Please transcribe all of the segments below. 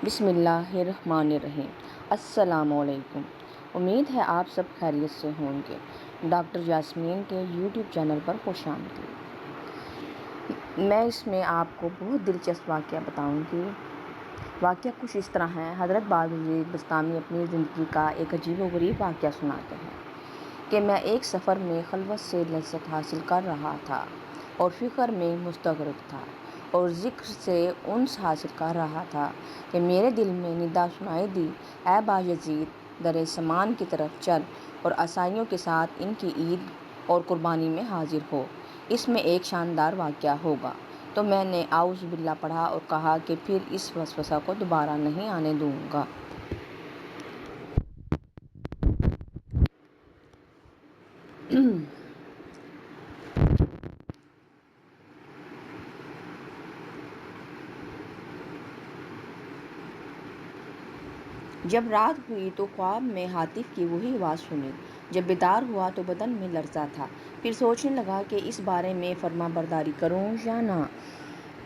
بسم اللہ الرحمن الرحیم۔ السلام علیکم۔ امید ہے آپ سب خیریت سے ہوں گے۔ ڈاکٹر یاسمین کے یوٹیوب چینل پر خوش آمدید۔ میں اس میں آپ کو بہت دلچسپ واقعہ بتاؤں گی۔ واقعہ کچھ اس طرح ہے۔ حضرت باوجید بستامی اپنی زندگی کا ایک عجیب و غریب واقعہ سناتے ہیں کہ میں ایک سفر میں خلوت سے لذت حاصل کر رہا تھا اور فکر میں مستغرق تھا اور ذکر سے انس حاصل کر رہا تھا کہ میرے دل میں ندا سنائی دی، اے بایزید، در سمان کی طرف چل اور عیسائیوں کے ساتھ ان کی عید اور قربانی میں حاضر ہو، اس میں ایک شاندار واقعہ ہوگا۔ تو میں نے اعوذ باللہ پڑھا اور کہا کہ پھر اس وسوسہ کو دوبارہ نہیں آنے دوں گا۔ جب رات ہوئی تو خواب میں ہاتف کی وہی آواز سنی۔ جب بیدار ہوا تو بدن میں لرزہ تھا۔ پھر سوچنے لگا کہ اس بارے میں فرما برداری کروں یا نہ۔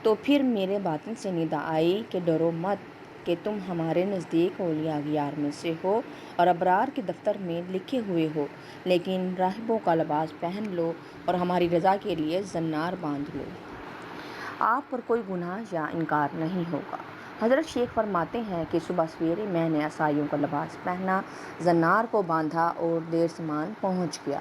تو پھر میرے باطن سے ندا آئی کہ ڈرو مت، کہ تم ہمارے نزدیک اولیاء اغیار میں سے ہو اور ابرار کے دفتر میں لکھے ہوئے ہو، لیکن راہبوں کا لباس پہن لو اور ہماری رضا کے لیے زنار باندھ لو۔ آپ پر کوئی گناہ یا انکار نہیں ہوگا۔ حضرت شیخ فرماتے ہیں کہ صبح سویرے میں نے عیسائیوں کا لباس پہنا، زنار کو باندھا اور دیر سمان پہنچ گیا۔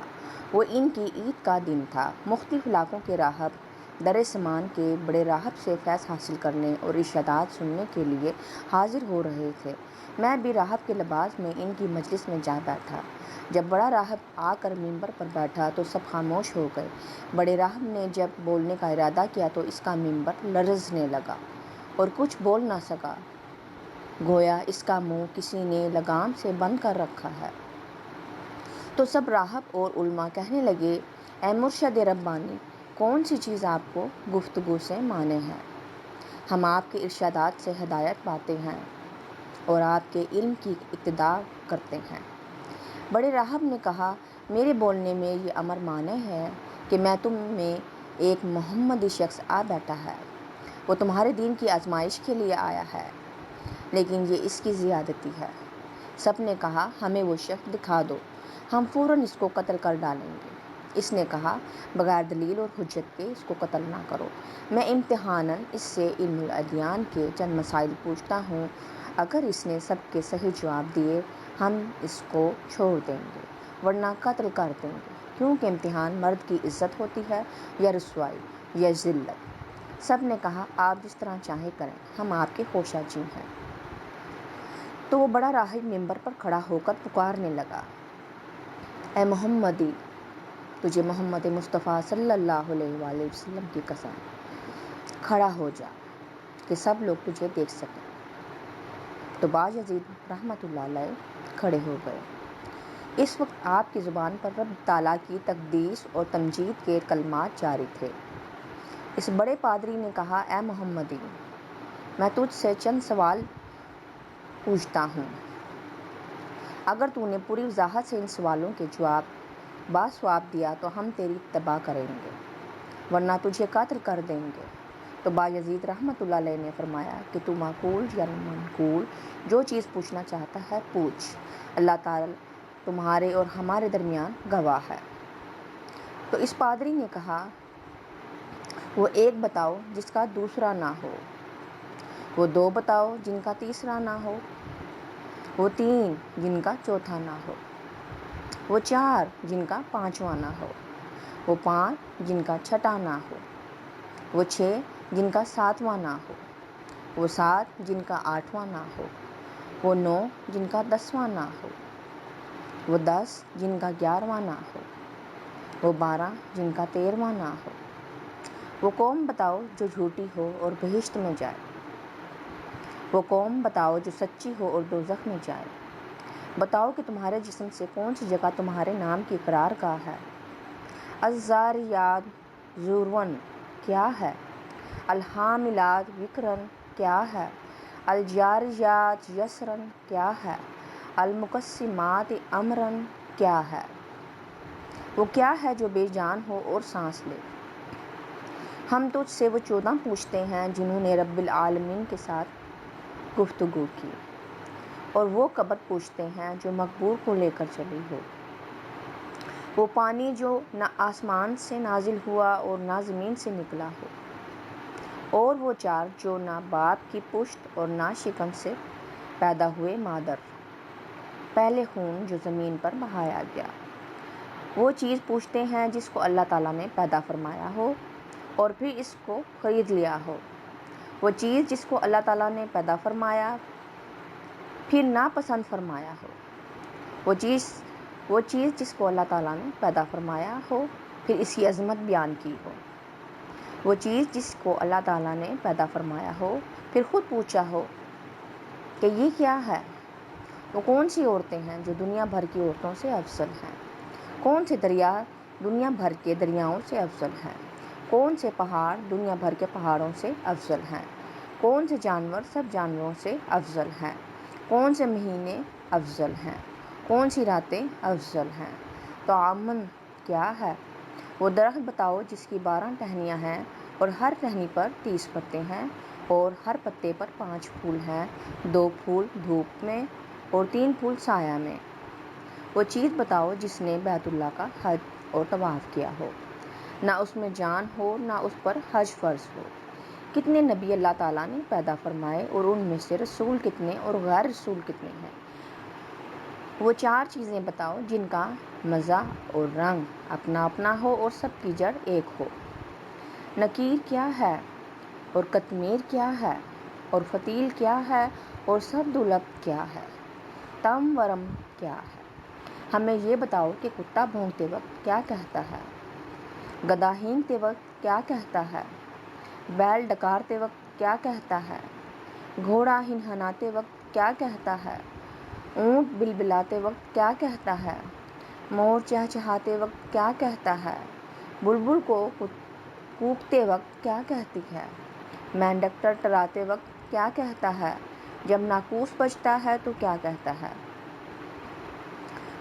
وہ ان کی عید کا دن تھا۔ مختلف علاقوں کے راہب در سمان کے بڑے راہب سے فیض حاصل کرنے اور ارشادات سننے کے لیے حاضر ہو رہے تھے۔ میں بھی راہب کے لباس میں ان کی مجلس میں جا بیٹھا۔ جب بڑا راہب آ کر منبر پر بیٹھا تو سب خاموش ہو گئے۔ بڑے راہب نے جب بولنے کا ارادہ کیا تو اس کا منبر لرزنے لگا اور کچھ بول نہ سکا، گویا اس کا منہ کسی نے لگام سے بند کر رکھا ہے۔ تو سب راہب اور علماء کہنے لگے، اے مرشد ربانی، کون سی چیز آپ کو گفتگو سے مانے ہے؟ ہم آپ کے ارشادات سے ہدایت پاتے ہیں اور آپ کے علم کی اقتداء کرتے ہیں۔ بڑے راہب نے کہا، میرے بولنے میں یہ امر مانے ہے کہ میں تم میں ایک محمدی شخص آ بیٹھا ہے۔ وہ تمہارے دین کی آزمائش کے لیے آیا ہے، لیکن یہ اس کی زیادتی ہے۔ سب نے کہا، ہمیں وہ شخص دکھا دو، ہم فوراً اس کو قتل کر ڈالیں گے۔ اس نے کہا، بغیر دلیل اور حجت کے اس کو قتل نہ کرو۔ میں امتحاناً اس سے علم الادیان کے چند مسائل پوچھتا ہوں۔ اگر اس نے سب کے صحیح جواب دیے، ہم اس کو چھوڑ دیں گے، ورنہ قتل کر دیں گے، کیونکہ امتحان مرد کی عزت ہوتی ہے یا رسوائی یا ذلت۔ سب نے کہا، آپ جس طرح چاہیں کریں، ہم آپ کے خوشا جی ہیں۔ تو وہ بڑا راہب منبر پر کھڑا ہو کر پکارنے لگا، اے محمدی، تجھے محمد مصطفیٰ صلی اللہ علیہ وآلہ وسلم کی قسم، کھڑا ہو جا کہ سب لوگ تجھے دیکھ سکیں۔ تو بایزید رحمۃ اللہ علیہ کھڑے ہو گئے۔ اس وقت آپ کی زبان پر رب تعالیٰ کی تقدیس اور تمجید کے کلمات جاری تھے۔ اس بڑے پادری نے کہا، اے محمدی، میں تجھ سے چند سوال پوچھتا ہوں۔ اگر تو نے پوری وضاحت سے ان سوالوں کے جواب باصواب دیا تو ہم تیری اتباع کریں گے، ورنہ تجھے قتل کر دیں گے۔ تو بایزید رحمۃ اللہ علیہ نے فرمایا کہ تو معقول یا منقول جو چیز پوچھنا چاہتا ہے پوچھ، اللہ تعالیٰ تمہارے اور ہمارے درمیان گواہ ہے۔ تو اس پادری نے کہا، وہ ایک بتاؤ جس کا دوسرا نہ ہو، وہ دو بتاؤ جن کا تیسرا نہ ہو، وہ تین جن کا چوتھا نہ ہو، وہ چار جن کا پانچواں نہ ہو، وہ پانچ جن کا چھٹا نہ ہو، وہ چھ جن کا ساتواں نہ ہو، وہ سات جن کا آٹھواں نہ ہو، وہ نو جن کا 10واں نہ ہو، وہ 10 جن کا 11واں نہ ہو، وہ 12 جن کا 13واں نہ ہو۔ وہ قوم بتاؤ جو جھوٹی ہو اور بہشت میں جائے، وہ قوم بتاؤ جو سچی ہو اور دوزخ میں جائے۔ بتاؤ کہ تمہارے جسم سے کون سی جگہ تمہارے نام کی اقرار گاہ ہے۔ الذاریات ذرواً کیا ہے؟ الحاملات وقراً کیا ہے؟ الجاریات یسراً کیا ہے؟ المقسمات امراً کیا ہے؟ وہ کیا ہے جو بے جان ہو اور سانس لے؟ ہم تجھ سے وہ 14 پوچھتے ہیں جنہوں نے رب العالمین کے ساتھ گفتگو کی، اور وہ قبر پوچھتے ہیں جو مقبور کو لے کر چلی ہو، وہ پانی جو نہ آسمان سے نازل ہوا اور نہ زمین سے نکلا ہو، اور وہ چار جو نہ باپ کی پشت اور نہ شکم سے پیدا ہوئے مادر، پہلے خون جو زمین پر بہایا گیا۔ وہ چیز پوچھتے ہیں جس کو اللہ تعالیٰ نے پیدا فرمایا ہو اور پھر اس کو خرید لیا ہو، وہ چیز جس کو اللہ تعالیٰ نے پیدا فرمایا پھر ناپسند فرمایا ہو، وہ چیز جس کو اللہ تعالیٰ نے پیدا فرمایا ہو پھر اس کی عظمت بیان کی ہو، وہ چیز جس کو اللہ تعالیٰ نے پیدا فرمایا ہو پھر خود پوچھا ہو کہ یہ کیا ہے۔ وہ کون سی عورتیں ہیں جو دنیا بھر کی عورتوں سے افضل ہیں، کون سے دریا دنیا بھر کے دریاؤں سے افضل ہیں، کون سے پہاڑ دنیا بھر کے پہاڑوں سے افضل ہیں، کون سے جانور سب جانوروں سے افضل ہیں، کون سے مہینے افضل ہیں، کون سی راتیں افضل ہیں۔ تو امن کیا ہے؟ وہ درخت بتاؤ جس کی 12 ٹہنیاں ہیں اور ہر ٹہنی پر 30 پتے ہیں اور ہر پتے پر 5 پھول ہیں، 2 پھول دھوپ میں اور 3 پھول سایہ میں۔ وہ چیز بتاؤ جس نے بیت اللہ کا حج اور طواف کیا ہو، نہ اس میں جان ہو نہ اس پر حج فرض ہو۔ کتنے نبی اللہ تعالیٰ نے پیدا فرمائے اور ان میں سے رسول کتنے اور غیر رسول کتنے ہیں۔ وہ 4 چیزیں بتاؤ جن کا مزہ اور رنگ اپنا اپنا ہو اور سب کی جڑ ایک ہو۔ نکیر کیا ہے اور قطمیر کیا ہے اور فتیل کیا ہے اور سردلب کیا ہے، تم ورم کیا ہے۔ ہمیں یہ بتاؤ کہ کتا بھونکتے وقت کیا کہتا ہے، گدھا ہینکتے وقت کیا کہتا ہے، بیل ڈکارتے وقت کیا کہتا ہے، گھوڑا ہنہناتے وقت کیا کہتا ہے، اونٹ بلبلاتے وقت کیا کہتا ہے، مور چہچہاتے وقت کیا کہتا ہے، بلبل کو کوکتے وقت کیا کہتی ہے، مینڈک ٹرٹراتے وقت کیا کہتا ہے، جب ناقوس بجتا ہے تو کیا کہتا ہے۔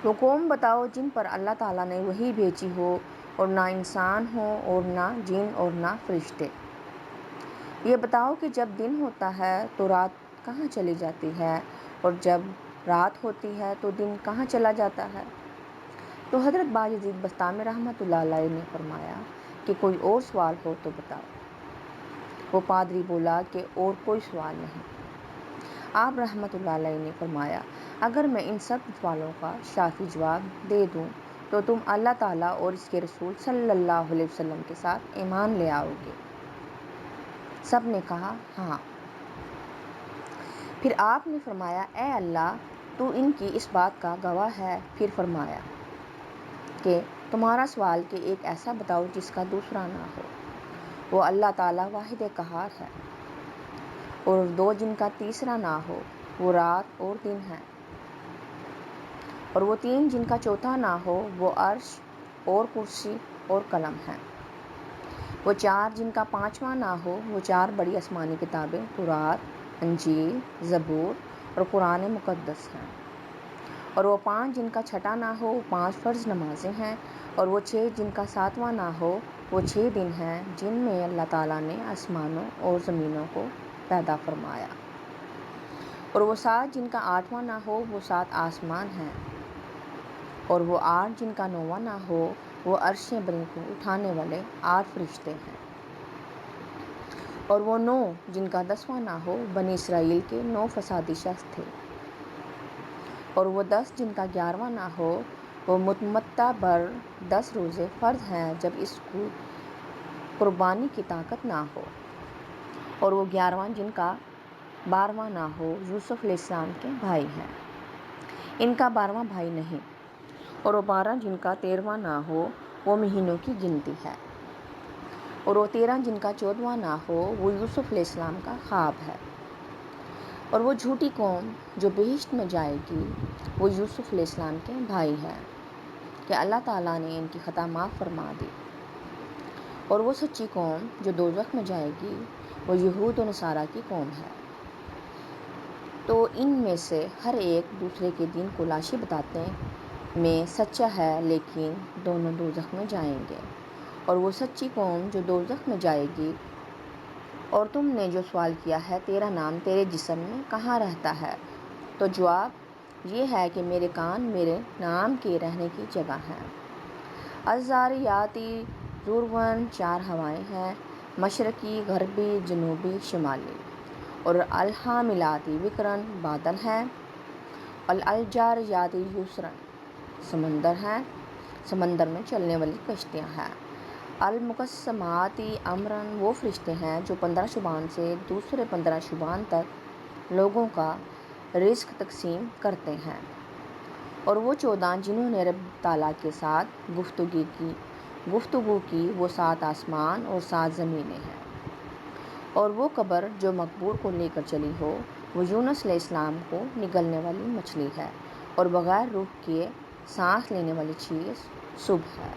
وہ قوم بتاؤ جن پر اللہ تعالیٰ نے وحی بھیجی ہو اور نہ انسان ہو اور نہ جن اور نہ فرشتے۔ یہ بتاؤ کہ جب دن ہوتا ہے تو رات کہاں چلی جاتی ہے اور جب رات ہوتی ہے تو دن کہاں چلا جاتا ہے۔ تو حضرت بایزید بستامی رحمۃ اللہ علیہ نے فرمایا کہ کوئی اور سوال ہو تو بتاؤ۔ وہ پادری بولا کہ اور کوئی سوال نہیں۔ آپ رحمۃ اللہ علیہ نے فرمایا اگر میں ان سب سوالوں کا شافی جواب دے دوں تو تم اللہ تعالیٰ اور اس کے رسول صلی اللہ علیہ وسلم کے ساتھ ایمان لے آؤ گے۔ سب نے کہا ہاں۔ پھر آپ نے فرمایا اے اللہ تو ان کی اس بات کا گواہ ہے۔ پھر فرمایا کہ تمہارا سوال کہ ایک ایسا بتاؤ جس کا دوسرا نہ ہو۔ وہ اللہ تعالیٰ واحد قہار ہے، اور 2 جن کا تیسرا نہ ہو، وہ رات اور دن ہے، اور وہ 3 جن کا چوتھا نہ ہو، وہ عرش اور کرسی اور قلم ہے، وہ 4 جن کا 5واں نہ ہو، وہ 4 بڑی آسمانی کتابیں تورات، انجیل، زبور اور قرآن مقدس ہیں، اور وہ 5 جن کا چھٹا نہ ہو، وہ 5 فرض نمازیں ہیں، اور وہ 6 جن کا 7واں نہ ہو، وہ 6 دن ہیں جن میں اللہ تعالیٰ نے آسمانوں اور زمینوں کو پیدا فرمایا، اور وہ 7 جن کا 8واں نہ ہو، وہ 7 آسمان ہیں، اور وہ 8 جن کا 9واں نہ ہو، وہ عرشیں بری کو اٹھانے والے 8 فرشتے ہیں، اور وہ 9 جن کا 10واں نہ ہو، بنی اسرائیل کے 9 فسادی شخص تھے، اور وہ 10 جن کا 11واں نہ ہو، وہ متمتع بر 10 روزے فرض ہیں جب اس کو قربانی کی طاقت نہ ہو، اور وہ 11واں جن کا 12واں نہ ہو، یوسف علیہ السلام کے بھائی ہیں، ان کا 12واں بھائی نہیں، اور وہ 12 جن کا 13واں نہ ہو، وہ مہینوں کی گنتی ہے، اور وہ 13 جن کا 14واں نہ ہو، وہ یوسف علیہ السلام کا خواب ہے، اور وہ جھوٹی قوم جو بہشت میں جائے گی وہ یوسف علیہ السلام کے بھائی ہیں کہ اللہ تعالیٰ نے ان کی خطا معاف فرما دی، اور وہ سچی قوم جو دوزخ میں جائے گی وہ یہود و نصارہ کی قوم ہے۔ تو ان میں سے ہر ایک دوسرے کے دین کو لاشی بتاتے میں سچا ہے لیکن دونوں دوزخ میں جائیں گے، اور وہ سچی قوم جو دوزخ میں جائے گی اور تم نے جو سوال کیا ہے تیرا نام تیرے جسم میں کہاں رہتا ہے، تو جواب یہ ہے کہ میرے کان میرے نام کے رہنے کی جگہ ہیں۔ الزاریاتی ذروًا 4 ہوائیں ہیں، مشرقی، غربی، جنوبی، شمالی۔ اور الحاملاتی وقراً بادل ہیں۔ الجاریاتی یسراً سمندر ہیں، سمندر میں چلنے والی کشتیاں ہیں۔ المقسماتی امراً وہ فرشتے ہیں جو 15 شبان سے دوسرے 15 شبان تک لوگوں کا رزق تقسیم کرتے ہیں۔ اور وہ 14 جنہوں نے رب تعالیٰ کے ساتھ گفتگو کی وہ 7 آسمان اور 7 زمینیں ہیں۔ اور وہ قبر جو مقبور کو لے کر چلی ہو وہ یونس علیہ السلام کو نگلنے والی مچھلی ہے، اور بغیر روح کے سانس لینے والی چیز صبح ہے۔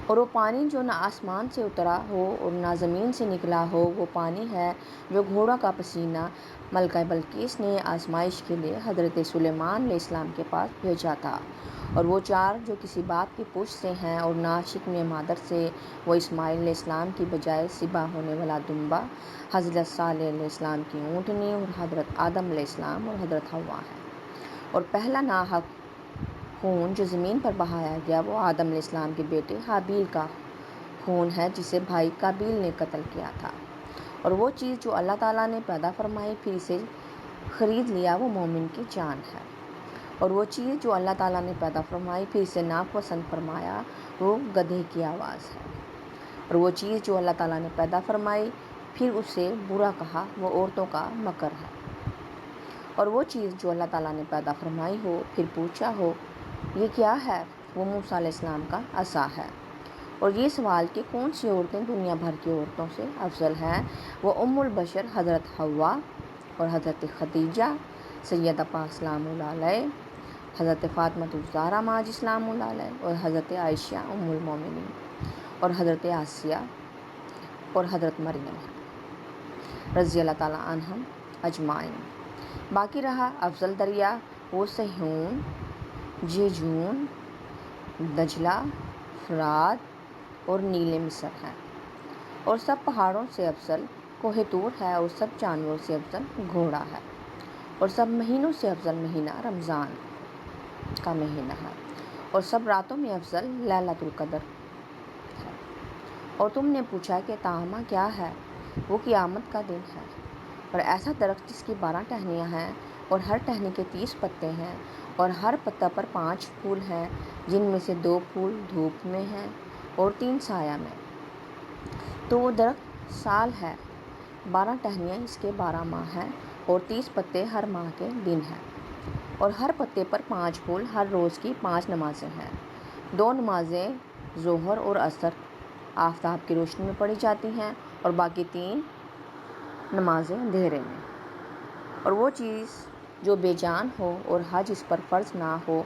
اور وہ پانی جو نہ آسمان سے اترا ہو اور نہ زمین سے نکلا ہو وہ پانی ہے جو گھوڑوں کا پسینہ ملکہ بلقیس نے آزمائش کے لیے حضرت سلیمان علیہ السلام کے پاس بھیجا تھا۔ اور وہ 4 جو کسی باپ کی پشت سے ہیں اور نہ شکم مادر سے، وہ اسماعیل علیہ السلام کی بجائے ذبح ہونے والا دمبا، حضرت صالح علیہ السلام کی اونٹنی اور حضرت آدم علیہ السلام اور حضرت حوا ہے۔ اور پہلا ناحق خون جو زمین پر بہایا گیا وہ آدم علیہ السلام کے بیٹے حابیل کا خون ہے جسے بھائی قابیل نے قتل کیا تھا۔ اور وہ چیز جو اللہ تعالیٰ نے پیدا فرمائی پھر اسے خرید لیا وہ مومن کی جان ہے۔ اور وہ چیز جو اللہ تعالیٰ نے پیدا فرمائی پھر اسے ناپسند فرمایا وہ گدھے کی آواز ہے۔ اور وہ چیز جو اللہ تعالیٰ نے پیدا فرمائی پھر اسے برا کہا وہ عورتوں کا مکر ہے۔ اور وہ چیز جو اللہ تعالیٰ نے پیدا فرمائی ہو پھر پوچھا ہو یہ کیا ہے، وہ موسیٰ علیہ السلام کا عصا ہے۔ اور یہ سوال کہ کون سی عورتیں دنیا بھر کی عورتوں سے افضل ہیں، وہ ام البشر حضرت حوا اور حضرت خدیجہ، سیدہ پاک سلام اللہ علیہ، حضرت فاطمہ الزہرا ماج سلام اللہ علیہ، اور حضرت عائشہ ام المومنین، اور حضرت آسیہ اور حضرت مریم ہے رضی اللہ تعالیٰ عنہم اجمعین۔ باقی رہا افضل دریا وہ صہیون، جیجون، دجلہ، فرات اور نیل مصر ہیں۔ اور سب پہاڑوں سے افضل کوہ طور ہے، اور سب جانوروں سے افضل گھوڑا ہے۔ اور سب مہینوں سے افضل مہینہ رمضان کا مہینہ ہے، اور سب راتوں میں افضل لیلۃ القدر ہے۔ اور تم نے پوچھا کہ طعامہ کیا ہے، وہ قیامت کا دن ہے۔ اور ایسا درخت جس کی 12 ٹہنیاں ہیں اور ہر ٹہنی کے 30 پتے ہیں، اور ہر پتا پر 5 پھول ہیں جن میں سے 2 پھول دھوپ میں ہیں اور 3 سایہ میں۔ تو وہ درخت سال ہے، 12 ٹہنیاں اس کے 12 ماہ ہیں اور 30 پتے ہر ماہ کے دن ہیں۔ اور ہر پتے پر 5 پھول، ہر روز کی 5 نمازیں ہیں۔ 2 نمازیں ظہر اور عصر آفتاب کی روشنی میں پڑھی جاتی ہیں اور باقی 3 نمازیں اندھیرے میں۔ اور وہ چیز جو بے جان ہو اور حج اس پر فرض نہ ہو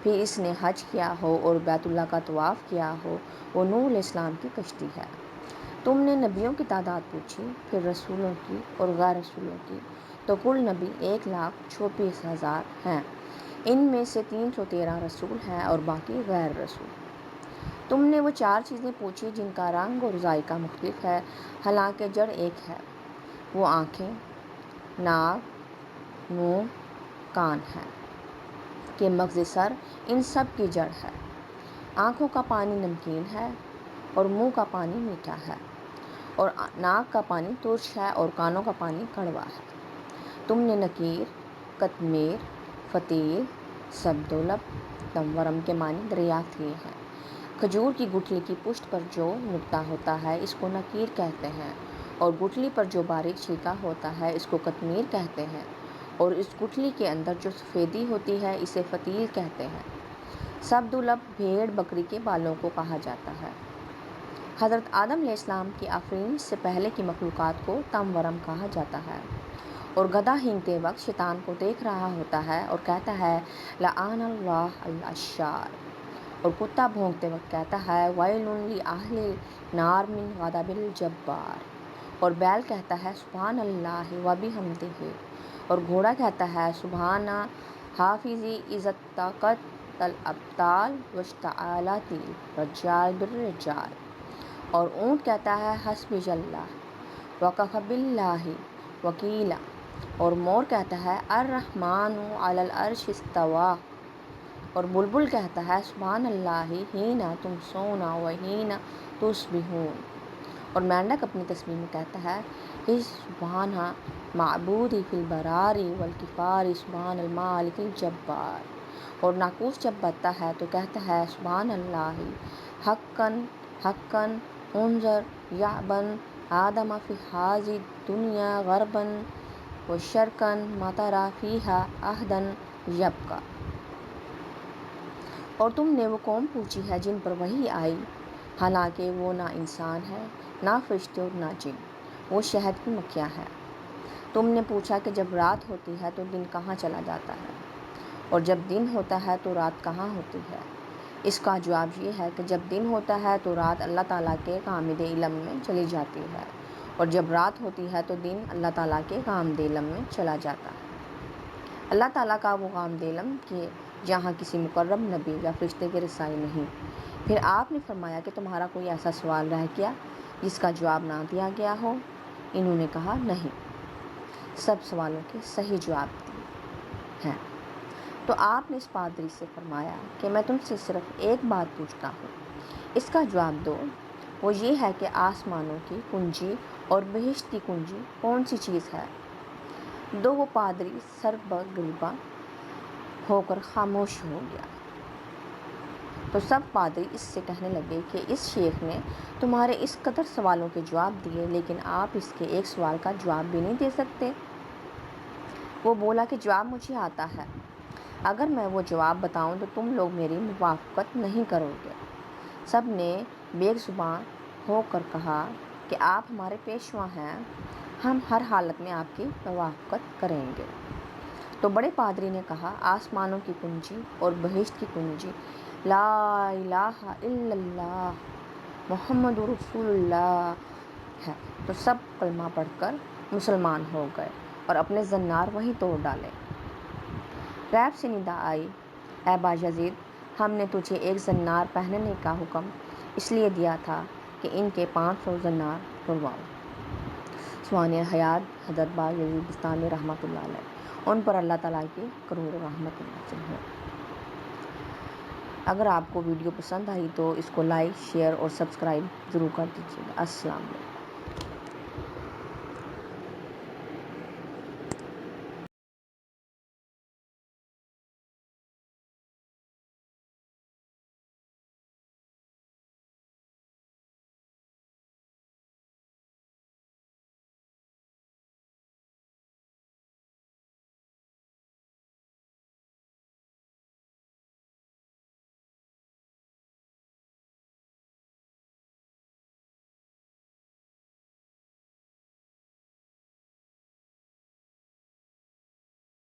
پھر اس نے حج کیا ہو اور بیت اللہ کا طواف کیا ہو وہ نوح علیہ السلام کی کشتی ہے۔ تم نے نبیوں کی تعداد پوچھی، پھر رسولوں کی اور غیر رسولوں کی، تو کل نبی 1,34,000 ہیں۔ ان میں سے 313 رسول ہیں اور باقی غیر رسول۔ تم نے وہ 4 چیزیں پوچھی جن کا رنگ اور ذائقہ مختلف ہے حالانکہ جڑ ایک ہے، وہ آنکھیں، ناک، منہ، کان ہیں کہ مغز سر ان سب کی جڑ ہے۔ آنکھوں کا پانی نمکین ہے اور منہ کا پانی میٹھا ہے، اور ناک کا پانی ترش ہے اور کانوں کا پانی کڑوا ہے۔ تم نے نکیر، قطمیر، فتیل، سبدولب، تمورم کے معنی دریافت کیے ہیں۔ کھجور کی گٹھلی کی پشت پر جو نقطہ ہوتا ہے اس کو نکیر کہتے ہیں، اور گٹھلی پر جو باریک چھلکا ہوتا ہے اس کو قطمیر کہتے ہیں، اور اس گٹھلی کے اندر جو سفیدی ہوتی ہے اسے فتیل کہتے ہیں۔ سبدولب بھیڑ بکری کے بالوں کو کہا جاتا ہے۔ حضرت آدم علیہ السلام کی آفرینش سے پہلے کی مخلوقات کو تمورم کہا جاتا ہے۔ اور گدھا ہینگتے وقت شیطان کو دیکھ رہا ہوتا ہے اور کہتا ہے لعن اللہ العشار، اور کتا بھونکتے وقت کہتا ہے ویل لأہل النار من غضب الجبار، اور بیل کہتا ہے سبحان اللہ وبحمدہ، اور گھوڑا کہتا ہے سبحان حافظی اذا اتقت الابطال واشتعلت الرجال بالرجال، اور اونٹ کہتا ہے حسبی اللہ، وَكَفَى بِاللَّهِ وَكِيلًا، اور مور کہتا ہے الرحمن علی العرش استویٰ، اور بلبل کہتا ہے سبحان اللہ حین تمسون وحین تصبحون، اور مینڈک اپنی تسبیح میں کہتا ہے سبحان معبودی فی البرار والکفار سبحان المالک الجبار، اور ناقوس جب بجتا ہے تو کہتا ہے سبحان اللہ حقاً حقاً انظر یعبن آدم فی حاضی دنیا غرباً و شرقاً ما تری فیہا احداً یبقی، اور تم نے وہ قوم پوچھی ہے جن پر وحی آئی، حالانکہ وہ نہ انسان ہے نہ فرشتے اور نہ جن، وہ شہد کی مکھیاں ہیں۔ تم نے پوچھا کہ جب رات ہوتی ہے تو دن کہاں چلا جاتا ہے، اور جب دن ہوتا ہے تو رات کہاں ہوتی ہے؟ اس کا جواب یہ ہے کہ جب دن ہوتا ہے تو رات اللہ تعالیٰ کے غامض علم میں چلی جاتی ہے، اور جب رات ہوتی ہے تو دن اللہ تعالیٰ کے غامض علم میں چلا جاتا ہے۔ اللہ تعالیٰ کا وہ غامض علم کہ جہاں کسی مقرب نبی یا فرشتے کی رسائی نہیں۔ پھر آپ نے فرمایا کہ تمہارا کوئی ایسا سوال رہ گیا جس کا جواب نہ دیا گیا ہو؟ انہوں نے کہا نہیں، سب سوالوں کے صحیح جواب دیے ہیں۔ تو آپ نے اس پادری سے فرمایا کہ میں تم سے صرف ایک بات پوچھتا ہوں، اس کا جواب دو، وہ یہ ہے کہ آسمانوں کی کنجی اور بہشت کی کنجی کون سی چیز ہے؟ وہ پادری سربگریباں ہو کر خاموش ہو گیا۔ تو سب پادری اس سے کہنے لگے کہ اس شیخ نے تمہارے اس قدر سوالوں کے جواب دیے، لیکن آپ اس کے ایک سوال کا جواب بھی نہیں دے سکتے۔ وہ بولا کہ جواب مجھے آتا ہے، اگر میں وہ جواب بتاؤں تو تم لوگ میری موافقت نہیں کرو گے۔ سب نے بیک زبان ہو کر کہا کہ آپ ہمارے پیشوا ہیں، ہم ہر حالت میں آپ کی موافقت کریں گے۔ تو بڑے پادری نے کہا آسمانوں کی کنجی اور بہشت کی کنجی لا الہ الا اللہ محمد رسول اللہ ہے۔ تو سب کلمہ پڑھ کر مسلمان ہو گئے اور اپنے زنار وہیں توڑ ڈالے۔ غیب سے ندا آئی، اے بایزید، ہم نے تجھے ایک زنار پہننے کا حکم اس لیے دیا تھا کہ ان کے 500 زنار توڑواؤ۔ سوانح حیات حضرت بایزید بستامی رحمۃ اللہ علیہ، ان پر اللہ تعالیٰ کی کروڑوں رحمت نازل ہو۔ اگر آپ کو ویڈیو پسند آئی تو اس کو لائک، شیئر اور سبسکرائب ضرور کر دیجیے گا۔ السلام علیکم۔